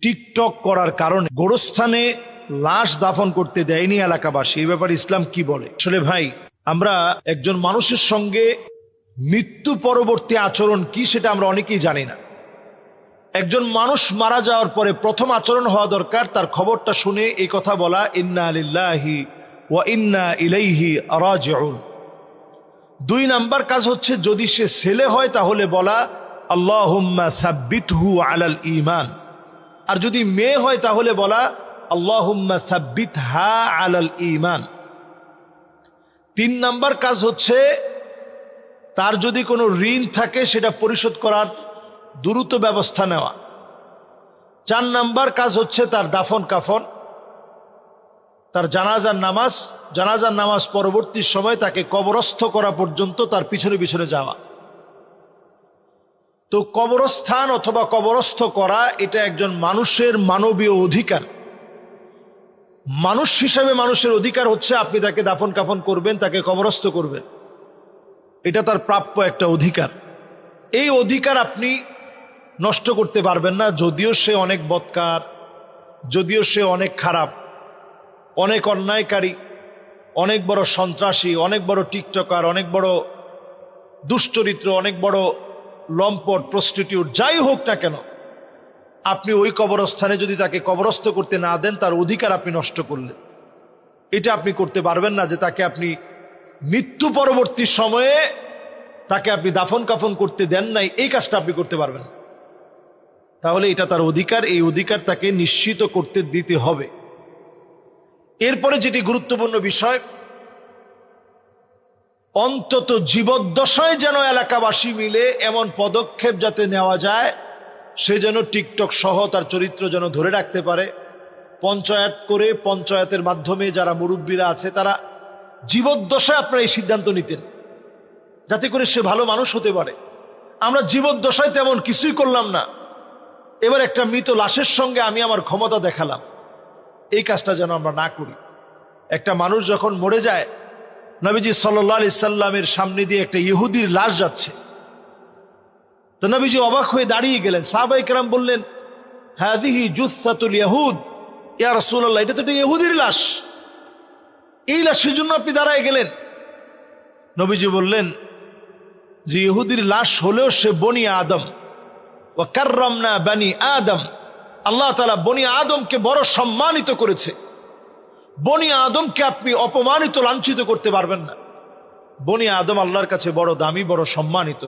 TikTok করার কারণে গোরস্থানে লাশ দাফন করতে দেয়নি এলাকাবাসী। এই ব্যাপারে ইসলাম কি বলে? আসলে ভাই, আমরা একজন মানুষের সঙ্গে মৃত্যু পরবর্তী আচরণ কি সেটা আমরা অনেকেই জানি না। একজন মানুষ মারা যাওয়ার পরে প্রথম আচরণ হওয়া দরকার তার খবরটা শুনে এই কথা বলা, ইন্না লিল্লাহি ওয়া ইন্না ইলাইহি রাজিউন। 2 নাম্বার কাজ হচ্ছে যদি সে ছেলে হয় তাহলে বলা আল্লাহুম্মা সাব্বিতহু আলাল ঈমান, আর যদি মেয়ে হয় তাহলে বলা আল্লাহুম্মা সাব্বিতহা আলাল ঈমান। 3 নাম্বার কাজ হচ্ছে তার যদি কোনো ঋণ থাকে সেটা পরিশোধ করার দ্রুত ব্যবস্থা নেওয়া। 4 নাম্বার কাজ হচ্ছে তার দাফন কাফন, তার জানাজার নামাজ পরবর্তী সময় তাকে কবরস্থ করা পর্যন্ত তার পিছনে পিছনে যাওয়া। তো কবরস্থান অথবা কবরস্থ করা এটা একজন মানুষের মানবীয় অধিকার। মানুষ হিসাবে মানুষের অধিকার হচ্ছে আপনি তাকে দাফন কাফন করবেন, তাকে কবরস্থ করবেন, এটা তার প্রাপ্য একটা অধিকার। এই অধিকার আপনি নষ্ট করতে পারবেন না, যদিও সে অনেক বদকার, যদিও সে অনেক খারাপ, অনেক অন্যায়কারী, অনেক বড় সন্ত্রাসী, অনেক বড় টিকটকার, অনেক বড় দুশ্চরিত্র, অনেক বড় লম্পট, প্রস্টিটিউট, যাই হোক না কেন, আপনি ওই কবরস্থানে যদি তাকে কবরস্থ করতে না দেন তার অধিকার আপনি নষ্ট করলেন। এটা আপনি করতে পারবেন না যে তাকে আপনি মৃত্যু পরবর্তী সময়ে তাকে আপনি দাফন কাফন করতে দেন নাই, এই কাজটা আপনি করতে পারবেন। তাহলে এটা তার অধিকার, এই অধিকার তাকে নিশ্চিত করতে দিতে হবে। এরপরে যেটি গুরুত্বপূর্ণ বিষয়, অন্তত জীবদ্দশায় যেন এলাকাবাসী মিলে এমন পদক্ষেপ যাতে নেওয়া যায় সে যেন টিকটক সহ তার চরিত্র যেন ধরে রাখতে পারে। পঞ্চায়েত করে, পঞ্চায়েতের মাধ্যমে যারা মুরব্বীরা আছে তারা জীবদ্দশায় আপনারা এই সিদ্ধান্ত নিতেন যাতে করে সে ভালো মানুষ হতে পারে। আমরা জীবদ্দশায় তেমন কিছুই করলাম না, এবার একটা মৃত লাশের সঙ্গে আমি আমার ক্ষমতা দেখালাম। এই কাজটা যেন আমরা না করি। একটা মানুষ যখন মরে যায়, নবীজি সাল্লাল্লাহু আলাইহি সাল্লামের সামনে দিয়ে একটা ইহুদির লাশ যাচ্ছে, তো নবীজি অবাক হয়ে দাঁড়িয়ে গেলেন। সাহাবায়ে কেরাম বললেন, হাদিহি জুসসাতুল ইয়াহুদ, ইয়া রাসূলুল্লাহ, এটা তো একটা ইহুদির লাশ, এই লাশের জন্য আপনি দাঁড়ায় গেলেন? নবীজি বললেন যে ইহুদির লাশ হলেও সে বনি আদম, ওয়া কাররামনা বানি আদম, আল্লাহ তাআলা বনি আদমকে বড় সম্মানিত করেছে। বনি আদমকে আপনি অপমানিত, লাঞ্ছিত করতে পারবেন না। বনি আদম আল্লাহর কাছে বড় দামি, বড় সম্মানিত।